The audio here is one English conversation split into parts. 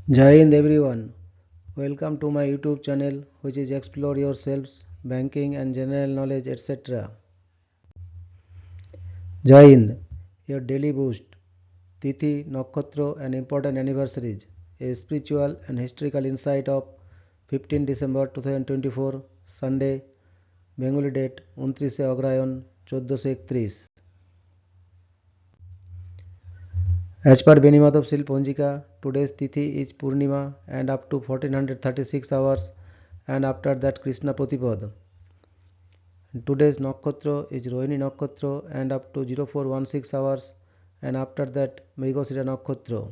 Jai Hind everyone. Welcome to my YouTube channel which is Explore Yourselves, Banking and General Knowledge etc. Jai Hind, your daily boost. Tithi, Nakshatra and important anniversaries. A spiritual and historical insight of 15 December 2024 Sunday, Bengali date 29 Agrahayan 1431. As per Benimatov Ponjika, today's Tithi is Purnima and up to 1436 hours and after that Krishna Pratipad. Today's Nakshatra is Rohini Nakshatra and up to 0416 hours and after that Mrigashira Nakshatra.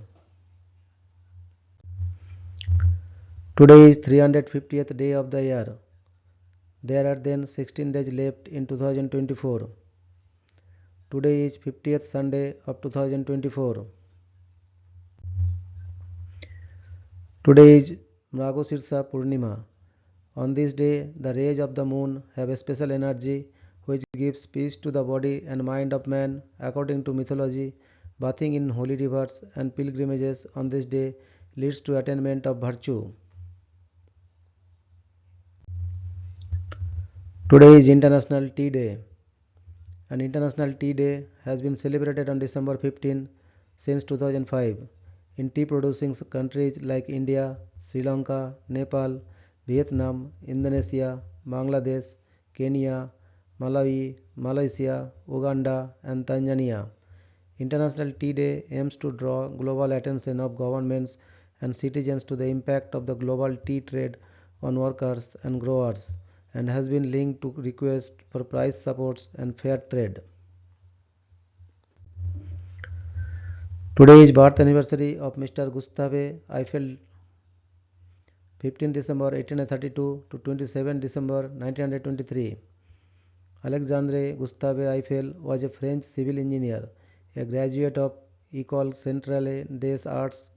Today is 350th day of the year. There are then 16 days left in 2024. Today is 50th Sunday of 2024. Today is Mrigashira Purnima. On this day, the rays of the moon have a special energy which gives peace to the body and mind of man. According to mythology, bathing in holy rivers and pilgrimages on this day leads to attainment of virtue. Today is International Tea Day. An International Tea Day has been celebrated on December 15 since 2005 in tea producing countries like India, Sri Lanka, Nepal, Vietnam, Indonesia, Bangladesh, Kenya, Malawi, Malaysia, Uganda and Tanzania. International Tea Day aims to draw global attention of governments and citizens to the impact of the global tea trade on workers and growers and has been linked to requests for price supports and fair trade. Today is birth anniversary of Mr. Gustave Eiffel, 15 December 1832 to 27 December 1923. Alexandre Gustave Eiffel was a French civil engineer, a graduate of École Centrale des Arts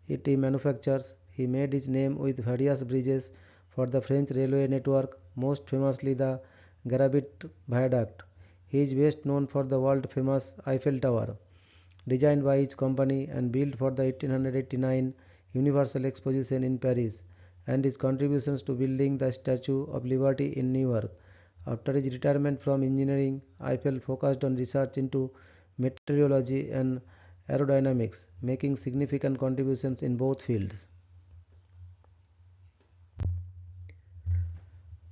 et Manufactures. He made his name with various bridges for the French railway network, most famously the Gravit Viaduct. He is best known for the world-famous Eiffel Tower, designed by his company and built for the 1889 Universal Exposition in Paris, and his contributions to building the Statue of Liberty in New York. After his retirement from engineering, Eiffel focused on research into meteorology and aerodynamics, making significant contributions in both fields.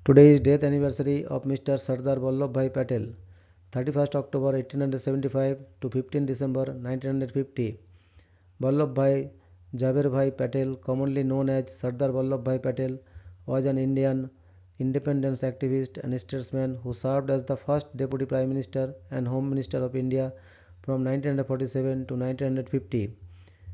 Today is death anniversary of Mr. Sardar Vallabhbhai Patel, 31st October 1875 to 15 December 1950. Vallabhbhai Jaberbhai Patel, commonly known as Sardar Vallabhbhai Patel, was an Indian independence activist and statesman who served as the first Deputy Prime Minister and Home Minister of India from 1947 to 1950.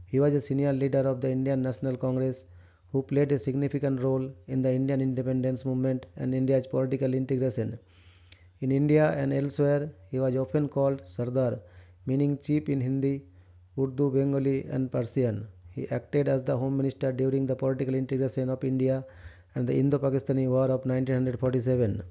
He was a senior leader of the Indian National Congress who played a significant role in the Indian independence movement and India's political integration. In India and elsewhere, he was often called Sardar, meaning chief in Hindi, Urdu, Bengali and Persian. He acted as the Home Minister during the political integration of India and the Indo-Pakistani War of 1947.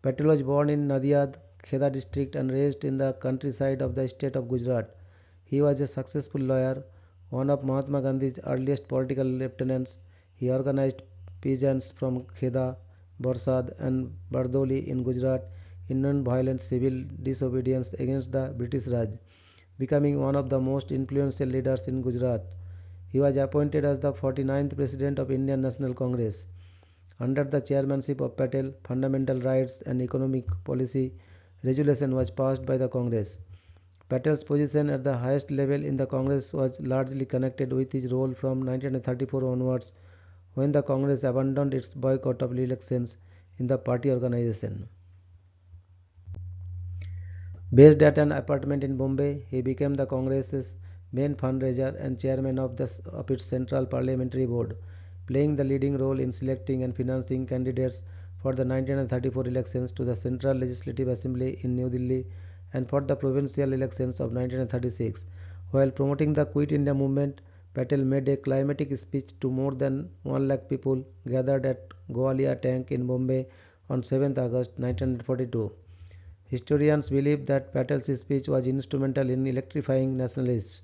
Patel was born in Nadiad, Kheda district and raised in the countryside of the state of Gujarat. He was a successful lawyer, one of Mahatma Gandhi's earliest political lieutenants. He organized peasants from Kheda, Barsad and Bardoli in Gujarat in non-violent civil disobedience against the British Raj, becoming one of the most influential leaders in Gujarat. He was appointed as the 49th President of Indian National Congress. Under the chairmanship of Patel, fundamental rights and economic policy resolution was passed by the Congress. Patel's position at the highest level in the Congress was largely connected with his role from 1934 onwards, when the Congress abandoned its boycott of elections in the party organization. Based at an apartment in Bombay, he became the Congress's main fundraiser and chairman of its Central Parliamentary Board, playing the leading role in selecting and financing candidates for the 1934 elections to the Central Legislative Assembly in New Delhi and for the provincial elections of 1936. While promoting the Quit India movement, Patel made a climatic speech to more than 1 lakh people gathered at Goalia Tank in Bombay on 7th August 1942. Historians believe that Patel's speech was instrumental in electrifying nationalists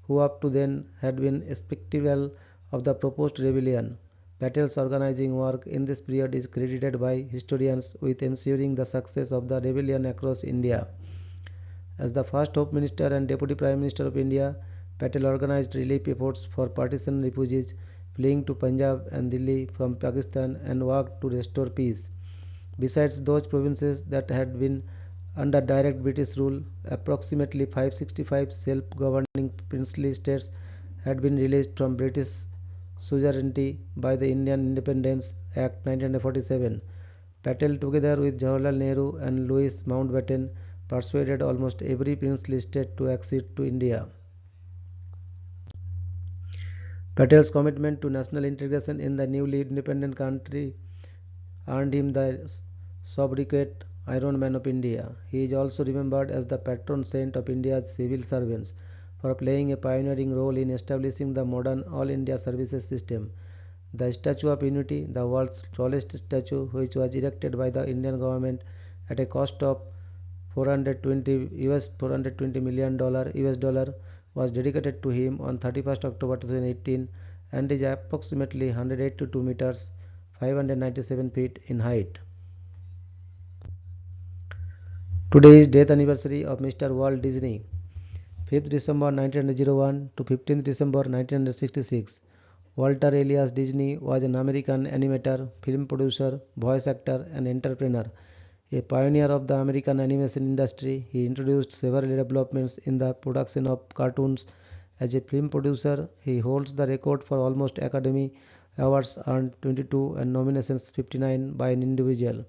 who up to then had been skeptical of the proposed rebellion. Patel's organizing work in this period is credited by historians with ensuring the success of the rebellion across India. As the first Home Minister and Deputy Prime Minister of India, Patel organized relief efforts for partisan refugees fleeing to Punjab and Delhi from Pakistan and worked to restore peace. Besides those provinces that had been under direct British rule, approximately 565 self-governing princely states had been released from British suzerainty by the Indian Independence Act 1947. Patel, together with Jawaharlal Nehru and Louis Mountbatten, persuaded almost every princely state to accede to India. Patel's commitment to national integration in the newly independent country earned him the sobriquet Iron Man of India. He is also remembered as the patron saint of India's civil servants for playing a pioneering role in establishing the modern All India Services system. The Statue of Unity, the world's tallest statue, which was erected by the Indian government at a cost of 420 million US dollar, was dedicated to him on 31st October 2018 and is approximately 182 meters 597 feet in height. Today is death anniversary of Mr. Walt Disney, 5th December 1901 to 15th December 1966. Walter Elias Disney was an American animator, film producer, voice actor and entrepreneur. A pioneer of the American animation industry, he introduced several developments in the production of cartoons. As a film producer, he holds the record for almost Academy Awards earned 22 and nominations 59 by an individual.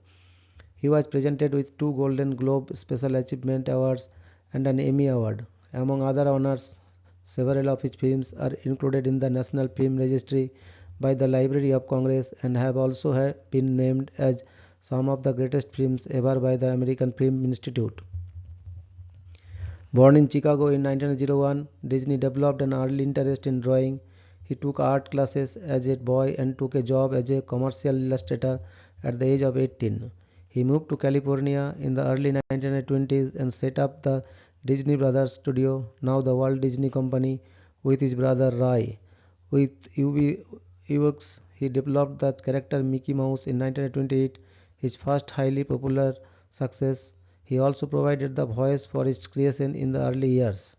He was presented with 2 Golden Globe Special Achievement Awards and an Emmy Award. Among other honors, several of his films are included in the National Film Registry by the Library of Congress and have also been named as some of the greatest films ever by the American Film Institute. Born in Chicago in 1901, Disney developed an early interest in drawing. He took art classes as a boy and took a job as a commercial illustrator at the age of 18. He moved to California in the early 1920s and set up the Disney Brothers Studio, now the Walt Disney Company, with his brother Roy. With Ewoks, he developed the character Mickey Mouse in 1928, his first highly popular success. He also provided the voice for its creation in the early years.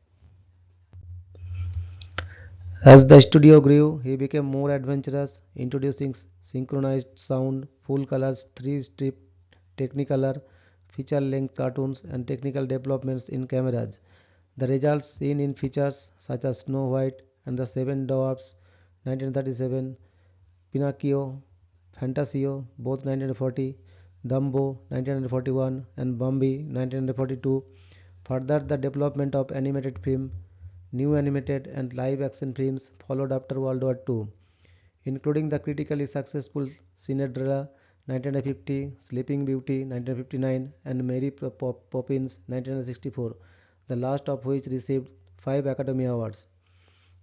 As the studio grew, he became more adventurous, introducing synchronized sound, full colors, 3-strip Technicolor, feature-length cartoons, and technical developments in cameras. The results seen in features such as Snow White and the Seven Dwarfs 1937, Pinocchio, Fantasio both 1940, Dumbo 1941 and Bambi 1942 furthered the development of animated film. New animated and live action films followed after World War II, including the critically successful Cinderella 1950, Sleeping Beauty 1959 and Mary Poppins 1964, the last of which received 5 Academy Awards.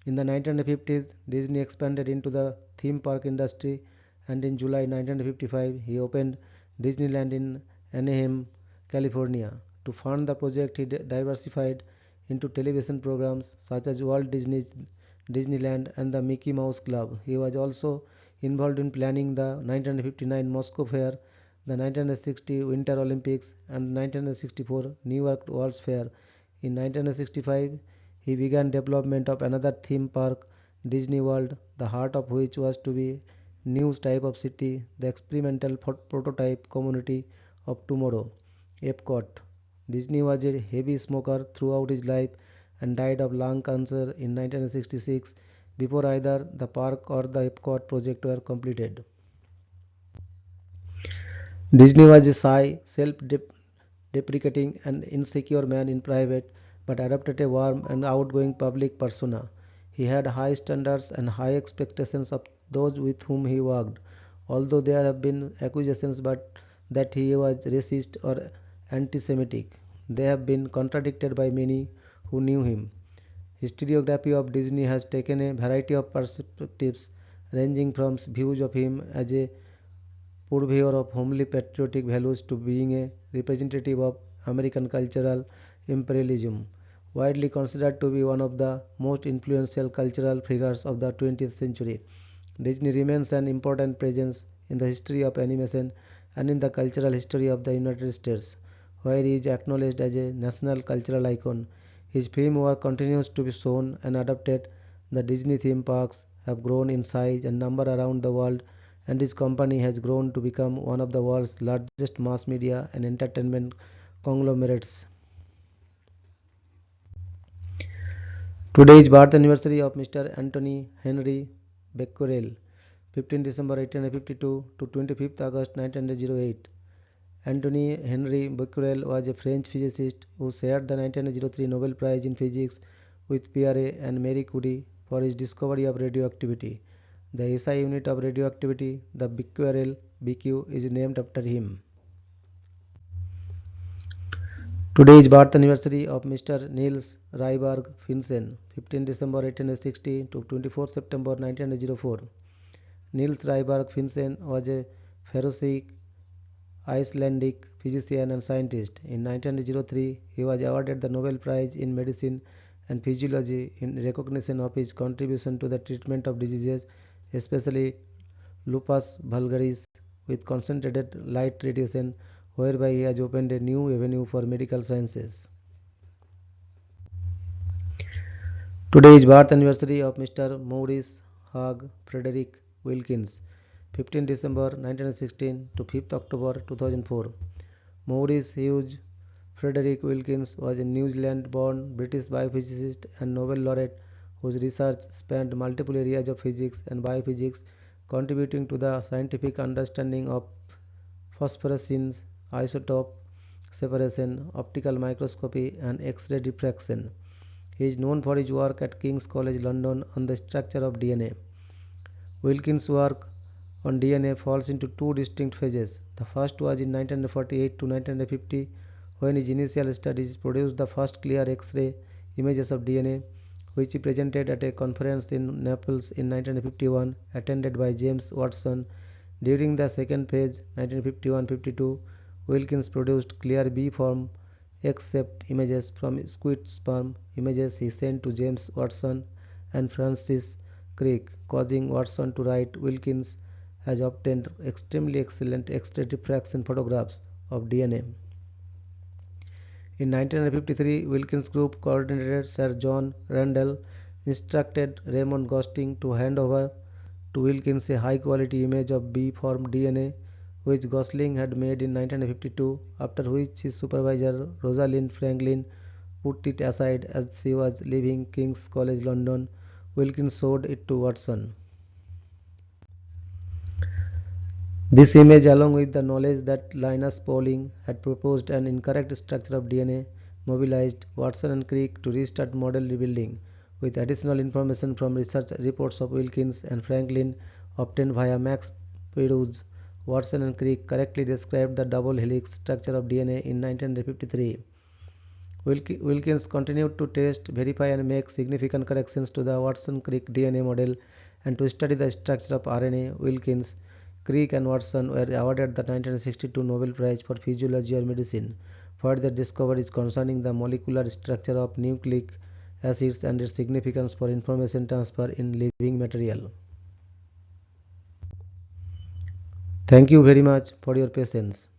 In the 1950s, Disney expanded into the theme park industry and in July 1955 he opened Disneyland in Anaheim, California. To fund the project, he diversified into television programs such as Walt Disney's Disneyland and the Mickey Mouse Club. He was also involved in planning the 1959 Moscow Fair, the 1960 Winter Olympics and 1964 New York World's Fair. In 1965, he began development of another theme park, Disney World, the heart of which was to be new type of city, the experimental prototype community of tomorrow, Epcot. Disney was a heavy smoker throughout his life and died of lung cancer in 1966 before either the park or the Epcot project were completed. Disney was a shy, self-deprecating and insecure man in private, but adopted a warm and outgoing public persona. He had high standards and high expectations of those with whom he worked, although there have been accusations that he was racist or anti-Semitic. They have been contradicted by many who knew him. Historiography of Disney has taken a variety of perspectives, ranging from views of him as a purveyor of homely patriotic values to being a representative of American cultural imperialism. widely considered to be one of the most influential cultural figures of the 20th century. Disney remains an important presence in the history of animation and in the cultural history of the United States, where he is acknowledged as a national cultural icon. His film work continues to be shown and adapted. The Disney theme parks have grown in size and number around the world, and his company has grown to become one of the world's largest mass media and entertainment conglomerates. Today is birth anniversary of Mr. Anthony Henry Becquerel, 15 December 1852 to 25th August 1908. Anthony Henry Becquerel was a French physicist who shared the 1903 Nobel Prize in Physics with Pierre and Marie Curie for his discovery of radioactivity. The SI unit of radioactivity, the Becquerel BQ, is named after him. Today is birth anniversary of Mr. Niels Ryberg Finsen, 15 December 1860 to 24 September 1904. Niels Ryberg Finsen was a Faroese Icelandic physician and scientist. In 1903, he was awarded the Nobel Prize in Medicine and Physiology in recognition of his contribution to the treatment of diseases, especially lupus vulgaris, with concentrated light radiation, whereby he has opened a new avenue for medical sciences. Today is birth anniversary of Mr. Maurice Hugh Frederick Wilkins, 15 December 1916 to 5th October 2004. Maurice Hugh Frederick Wilkins was a New Zealand-born British biophysicist and Nobel laureate whose research spanned multiple areas of physics and biophysics, contributing to the scientific understanding of phosphorescence, isotope separation, optical microscopy, and X-ray diffraction. He is known for his work at King's College London on the structure of DNA. Wilkins' work on DNA falls into two distinct phases. The first was in 1948 to 1950, when his initial studies produced the first clear X-ray images of DNA, which he presented at a conference in Naples in 1951, attended by James Watson. During the second phase, 1951-52, Wilkins produced clear B-form X-shaped images from squid sperm, images he sent to James Watson and Francis Crick, causing Watson to write, "Wilkins has obtained extremely excellent X-ray diffraction photographs of DNA." In 1953, Wilkins' group coordinator Sir John Randall instructed Raymond Gosling to hand over to Wilkins a high-quality image of B-form DNA, which Gosling had made in 1952, after which his supervisor Rosalind Franklin put it aside as she was leaving King's College London. Wilkins showed it to Watson. This image, along with the knowledge that Linus Pauling had proposed an incorrect structure of DNA, mobilized Watson and Crick to restart model rebuilding. With additional information from research reports of Wilkins and Franklin obtained via Max Perutz, Watson and Crick correctly described the double helix structure of DNA in 1953. Wilkins continued to test, verify, and make significant corrections to the Watson-Crick DNA model and to study the structure of RNA. Wilkins, Crick, and Watson were awarded the 1962 Nobel Prize for Physiology or Medicine for their discoveries concerning the molecular structure of nucleic acids and its significance for information transfer in living material. Thank you very much for your patience.